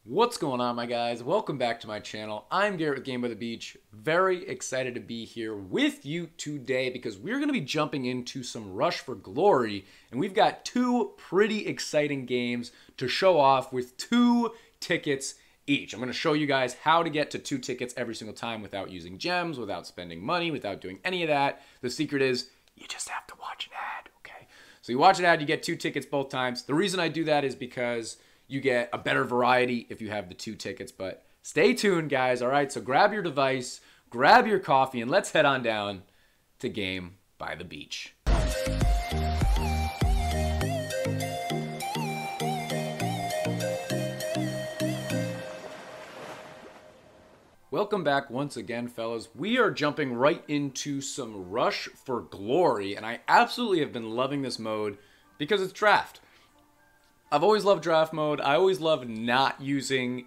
What's going on, my guys? Welcome back to my channel. I'm Garrett with Game by the Beach. Very excited to be here with you today because we're going to be jumping into some Rush for Glory, and we've got two pretty exciting games to show off with 2 tickets each. I'm going to show you guys how to get to 2 tickets every single time without using gems, without spending money, without doing any of that. The secret is you just have to watch an ad, okay? So you watch an ad, you get 2 tickets both times. The reason I do that is because you get a better variety if you have the 2 tickets, but stay tuned, guys. All right, so grab your device, grab your coffee, and let's head on down to Game by the Beach. Welcome back once again, fellas. We are jumping right into some Rush for Glory, and I absolutely have been loving this mode because it's draft. I've always loved draft mode. I always love not using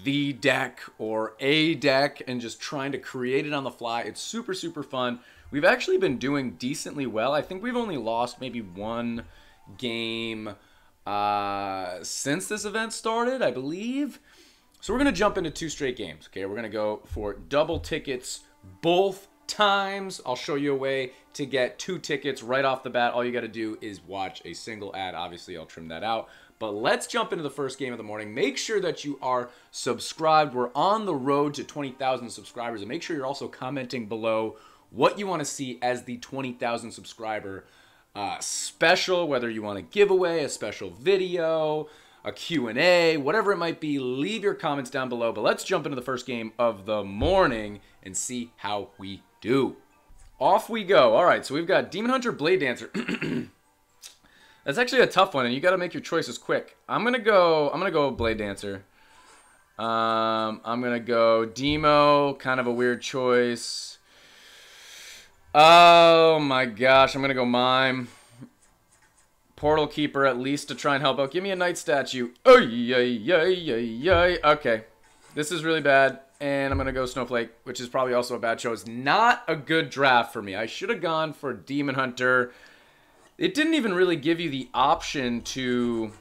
the deck or a deck and just trying to create it on the fly. It's super, super fun. We've actually been doing decently well. I think we've only lost maybe 1 game since this event started, I believe. So we're going to jump into 2 straight games. Okay, we're going to go for double tickets both times. I'll show you a way to get 2 tickets right off the bat. All you got to do is watch a single ad. Obviously, I'll trim that out. But let's jump into the first game of the morning. Make sure that you are subscribed. We're on the road to 20,000 subscribers. And make sure you're also commenting below what you want to see as the 20,000 subscriber special, whether you want a giveaway, a special video, a Q&A, whatever it might be. Leave your comments down below. But let's jump into the first game of the morning and see how we do. Off we go. All right, so we've got Demon Hunter, Blade Dancer. That's actually a tough one, and you got to make your choices quick. I'm gonna go Blade Dancer. I'm gonna go Demo, kind of a weird choice. Oh my gosh, I'm gonna go Mime. Portal Keeper, at least to try and help out. Give me a Night Statue. Oh, yay. Okay, this is really bad, and I'm gonna go Snowflake, which is probably also a bad choice. Not a good draft for me. I should have gone for Demon Hunter. It didn't even really give you the option to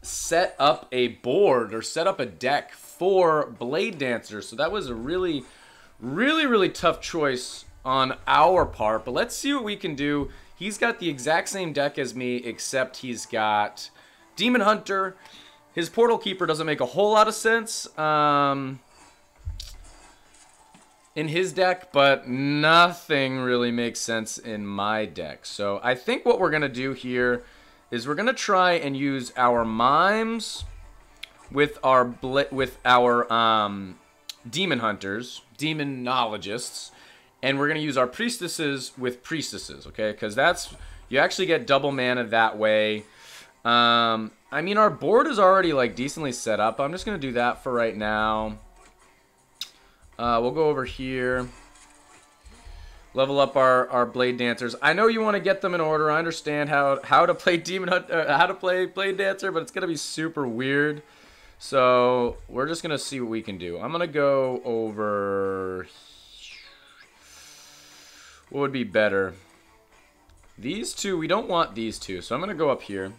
set up a board or set up a deck for Blade Dancer. So that was a really, really tough choice on our part. But let's see what we can do. He's got the exact same deck as me, except he's got Demon Hunter. His Portal Keeper doesn't make a whole lot of sense in his deck, but nothing really makes sense in my deck. So I think what we're going to do here is we're going to try and use our Mimes with our Demon Hunters, Demonologists, and we're going to use our Priestesses with Priestesses, okay? Because that's, you actually get double mana that way. I mean, our board is already like decently set up. I'm just going to do that for right now. We'll go over here, level up our Blade Dancers. I know you want to get them in order. I understand how to play how to play Blade Dancer, but it's gonna be super weird. So we're just gonna see what we can do. I'm gonna go over. What would be better? These 2. We don't want these 2, so I'm gonna go up here.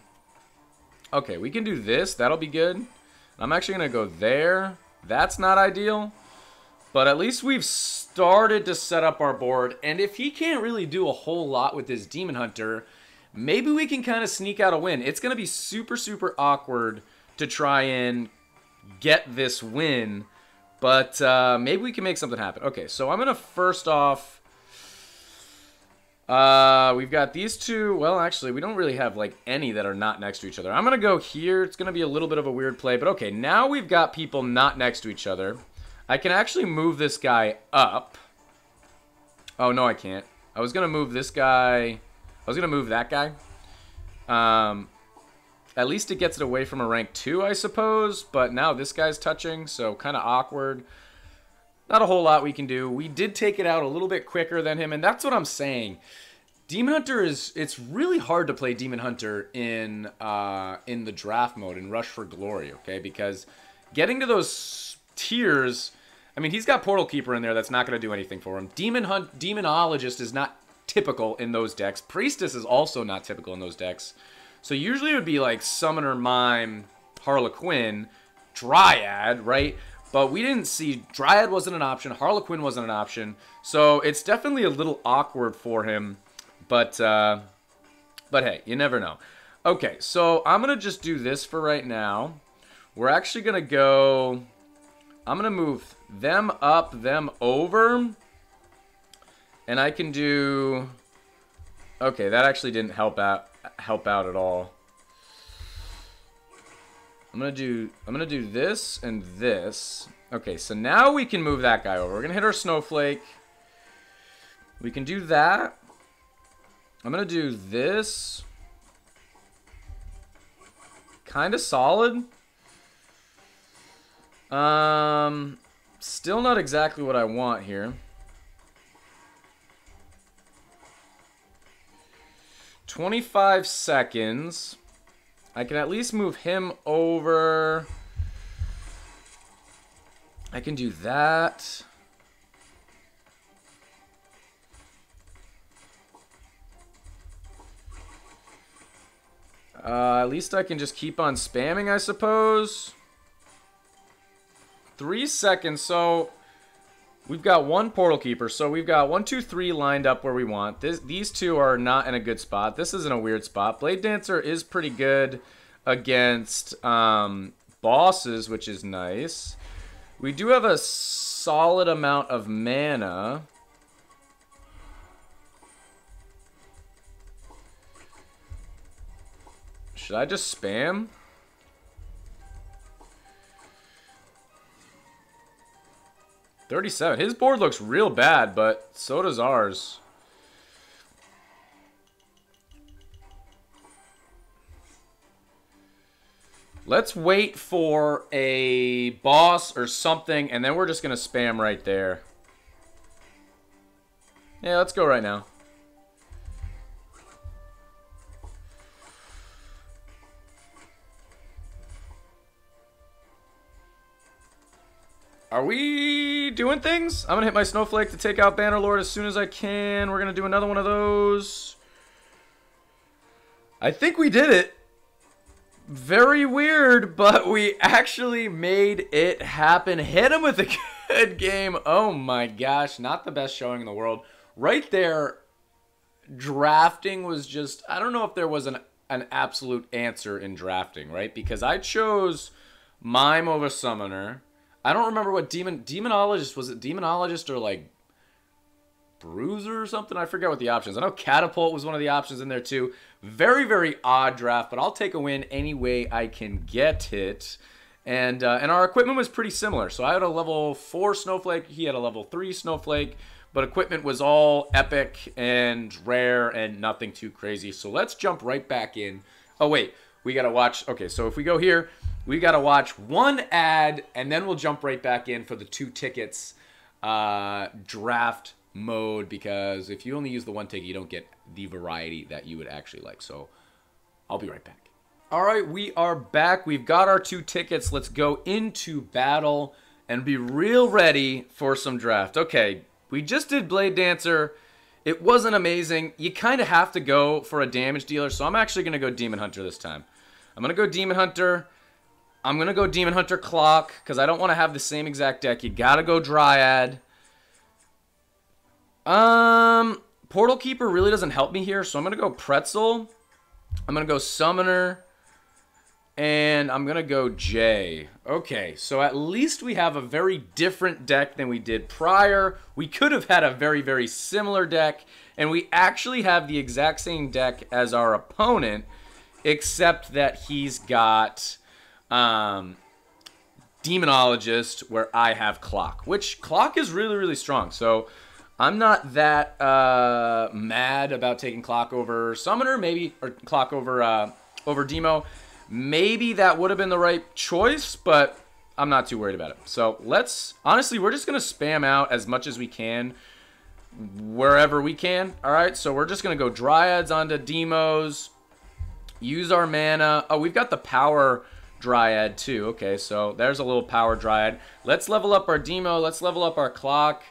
Okay, we can do this. That'll be good. I'm actually gonna go there. That's not ideal. But at least we've started to set up our board. And if he can't really do a whole lot with his Demon Hunter, maybe we can kind of sneak out a win. It's going to be super, super awkward to try and get this win. But maybe we can make something happen. Okay, so I'm going to first off... we've got these 2. Well, actually, we don't really have like any that are not next to each other. I'm going to go here. It's going to be a little bit of a weird play. But okay, now we've got people not next to each other. I can actually move this guy up. Oh, no, I can't. I was going to move this guy. I was going to move that guy. At least it gets it away from a rank 2, I suppose. But now this guy's touching, so kind of awkward. Not a whole lot we can do. We did take it out a little bit quicker than him, and that's what I'm saying. Demon Hunter is... It's really hard to play Demon Hunter in the draft mode, in Rush for Glory, okay? Because getting to those tiers, I mean, he's got Portal Keeper in there that's not going to do anything for him. Demonologist is not typical in those decks. Priestess is also not typical in those decks. So usually it would be like Summoner, Mime, Harlequin, Dryad, right? But we didn't see, Dryad wasn't an option, Harlequin wasn't an option, so it's definitely a little awkward for him, but hey, you never know. Okay, so I'm going to just do this for right now. We're actually going to go, I'm going to move them up, them over, and I can do, okay, that actually didn't help out at all. I'm gonna do this and this. Okay, so now we can move that guy over. We're gonna hit our snowflake. We can do that. I'm gonna do this. Kinda solid. Still not exactly what I want here. 25 seconds. I can at least move him over. I can do that. At least I can just keep on spamming, I suppose. 3 seconds, so we've got one Portal Keeper. So we've got 1, 2, 3 lined up where we want. These two are not in a good spot. This is in a weird spot. Blade Dancer is pretty good against bosses, which is nice. We do have a solid amount of mana. Should I just spam? $37. His board looks real bad, but so does ours. Let's wait for a boss or something, and then we're just going to spam right there. Yeah, let's go right now. Are we doing things? I'm going to hit my Snowflake to take out Bannerlord as soon as I can. We're going to do another one of those. I think we did it. Very weird, but we actually made it happen. Hit him with a good game. Oh my gosh, not the best showing in the world. Right there, drafting was just, I don't know if there was an absolute answer in drafting, right? Because I chose Mime over Summoner. I don't remember what Demonologist, was it Demonologist or like Bruiser or something? I forget what the options. I know Catapult was one of the options in there too. Very, very odd draft, but I'll take a win any way I can get it. And our equipment was pretty similar. So I had a level 4 Snowflake. He had a level 3 Snowflake. But equipment was all epic and rare and nothing too crazy. So let's jump right back in. Oh, wait. We got to watch. Okay, so if we go here, we got to watch one ad, and then we'll jump right back in for the 2 tickets draft mode, because if you only use the 1 ticket, you don't get the variety that you would actually like. So I'll be right back. All right, we are back. We've got our 2 tickets. Let's go into battle and be real ready for some draft. Okay, we just did Blade Dancer. It wasn't amazing. You kind of have to go for a damage dealer, so I'm actually going to go Demon Hunter this time. I'm going to go Demon Hunter. I'm going to go Demon Hunter Clock because I don't want to have the same exact deck. You got to go Dryad. Portal Keeper really doesn't help me here, so I'm going to go Pretzel. I'm going to go Summoner. And I'm going to go J. Okay, so at least we have a very different deck than we did prior. We could have had a very, very similar deck. And we actually have the exact same deck as our opponent, except that he's got Demonologist, where I have Clock. Which, Clock is really, really strong. So I'm not that mad about taking Clock over Summoner, maybe, or Clock over Demo. Maybe that would have been the right choice, but I'm not too worried about it. So let's, honestly, we're just going to spam out as much as we can wherever we can. All right, so we're just going to go Dryads onto Demos, use our mana. Oh, we've got the Power Dryad too. Okay, so there's a little Power Dryad. Let's level up our Demo. Let's level up our Clock.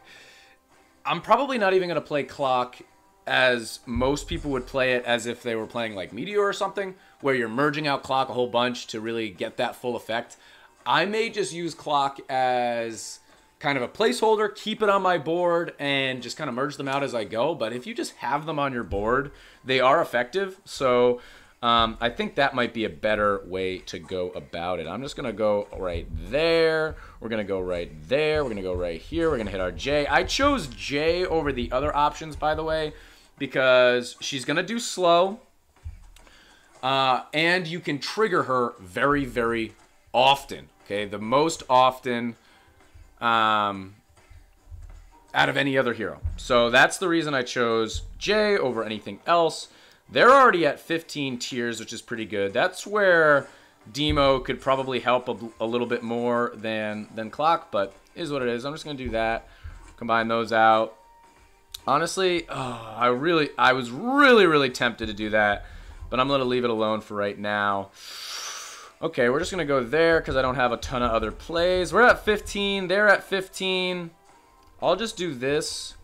I'm probably not even going to play Clock as most people would play it, as if they were playing like Meteor or something, where you're merging out Clock a whole bunch to really get that full effect. I may just use clock as kind of a placeholder, keep it on my board, and just kind of merge them out as I go. But if you just have them on your board, they are effective. So I think that might be a better way to go about it. I'm just going to go right there. We're going to go right there. We're going to go right here. We're going to hit our J. I chose J over the other options, by the way, because she's going to do slow. And you can trigger her very, very often. Okay, the most often out of any other hero. So that's the reason I chose J over anything else. They're already at 15 tiers, which is pretty good. That's where Demo could probably help a little bit more than Clock, but is what it is. I'm just going to do that. Combine those out. Honestly, I was really tempted to do that, but I'm going to leave it alone for right now. Okay, we're just going to go there because I don't have a ton of other plays. We're at 15. They're at 15. I'll just do this.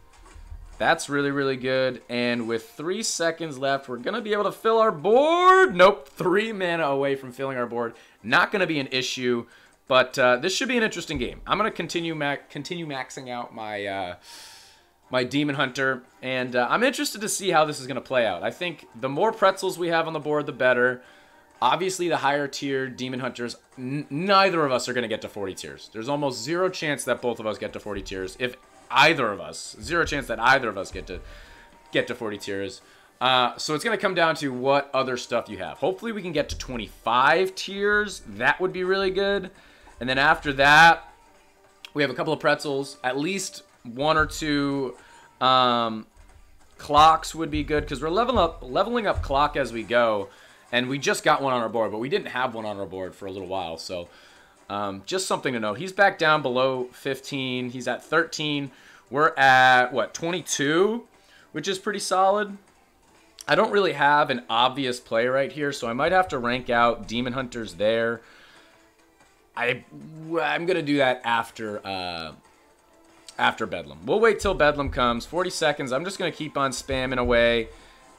That's really good. And with 3 seconds left, we're going to be able to fill our board. Nope, 3 mana away from filling our board. Not going to be an issue, but this should be an interesting game. I'm going to continue maxing out my my Demon Hunter, and I'm interested to see how this is going to play out. I think the more pretzels we have on the board, the better. Obviously, the higher tier Demon Hunters, neither of us are going to get to 40 tiers. There's almost zero chance that both of us get to 40 tiers. If either of us, zero chance that either of us get to 40 tiers. So it's going to come down to what other stuff you have. Hopefully we can get to 25 tiers. That would be really good. And then after that, we have a couple of pretzels. At least 1 or 2 clocks would be good because we're leveling up clock as we go. And we just got one on our board, but we didn't have one on our board for a little while. So just something to know. He's back down below 15. He's at 13. We're at, what, 22, which is pretty solid. I don't really have an obvious play right here, so I might have to rank out Demon Hunters there. I'm going to do that after Bedlam. We'll wait till Bedlam comes. 40 seconds. I'm just going to keep on spamming away.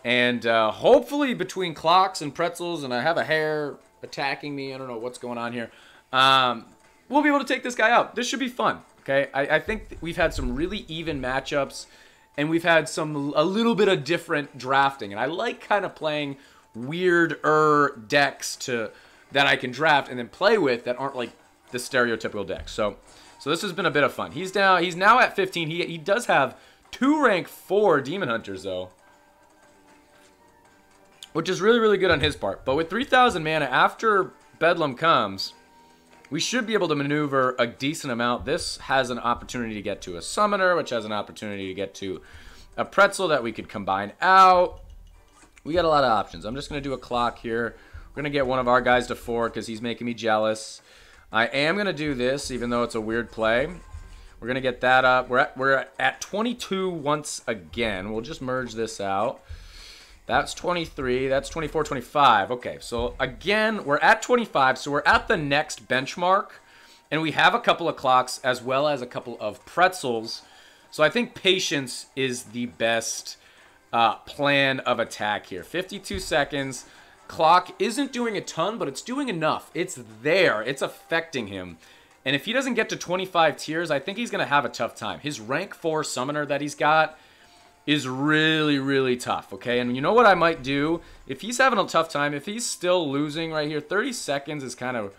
And hopefully between clocks and pretzels, and I have a hare attacking me. I don't know what's going on here. We'll be able to take this guy out. This should be fun. Okay, I think we've had some really even matchups, and we've had a little bit of different drafting. And I like kind of playing weirder decks that I can draft and then play with that aren't like the stereotypical decks. So this has been a bit of fun. He's now at 15. He does have 2 rank 4 Demon Hunters though, which is really good on his part. But with 3,000 mana, after Bedlam comes, we should be able to maneuver a decent amount. This has an opportunity to get to a Summoner, which has an opportunity to get to a Pretzel that we could combine out. We got a lot of options. I'm just going to do a clock here. We're going to get one of our guys to 4 because he's making me jealous. I am going to do this, even though it's a weird play. We're going to get that up. We're at 22 once again. We'll just merge this out. That's 23. That's 24, 25. Okay, so again, we're at 25. So we're at the next benchmark. And we have a couple of clocks as well as a couple of pretzels. So I think patience is the best plan of attack here. 52 seconds. Clock isn't doing a ton, but it's doing enough. It's there. It's affecting him. And if he doesn't get to 25 tiers, I think he's going to have a tough time. His rank 4 summoner that he's got is really tough, okay? And you know what I might do? If he's having a tough time, if he's still losing right here, 30 seconds is kind of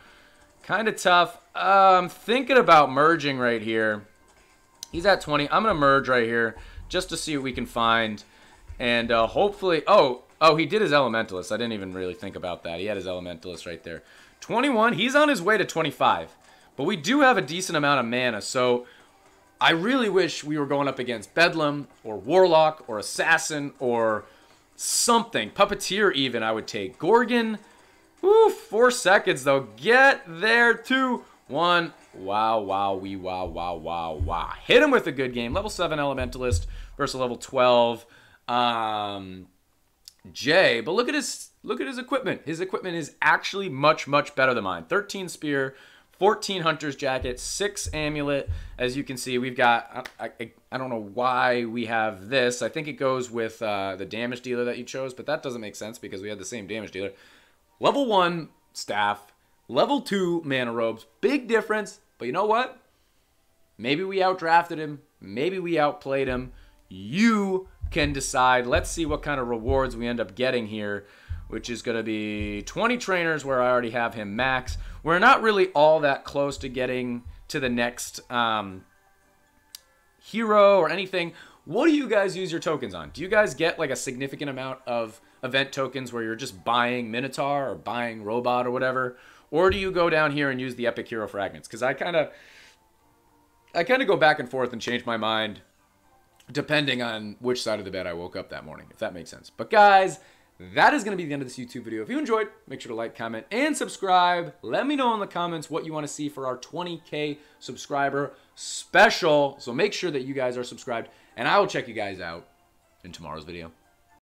tough. I'm thinking about merging right here. He's at 20. I'm going to merge right here just to see what we can find. And hopefully... Oh, he did his Elementalist. I didn't even really think about that. He had his Elementalist right there. 21. He's on his way to 25. But we do have a decent amount of mana, so... I really wish we were going up against Bedlam or Warlock or Assassin or something. Puppeteer even I would take. Gorgon. Woo, 4 seconds though. Get there. 2, 1. Wow. Hit him with a good game. Level 7 Elementalist versus level 12 Jay. But look at his equipment. His equipment is actually much better than mine. 13 Spear. 14 Hunter's Jacket, 6 Amulet. As you can see, we've got, I don't know why we have this. I think it goes with the damage dealer that you chose, but that doesn't make sense because we had the same damage dealer. Level 1 Staff, Level 2 mana robes. Big difference. But you know what? Maybe we outdrafted him. Maybe we outplayed him. You can decide. Let's see what kind of rewards we end up getting here, which is going to be 20 trainers where I already have him max. We're not really all that close to getting to the next hero or anything. What do you guys use your tokens on? Do you guys get like a significant amount of event tokens where you're just buying Minotaur or buying Robot or whatever? Or do you go down here and use the Epic Hero Fragments? Because I kind of go back and forth and change my mind depending on which side of the bed I woke up that morning, if that makes sense. But guys, that is going to be the end of this YouTube video. If you enjoyed, make sure to like, comment, and subscribe. Let me know in the comments what you want to see for our 20K subscriber special. So make sure that you guys are subscribed, and I will check you guys out in tomorrow's video.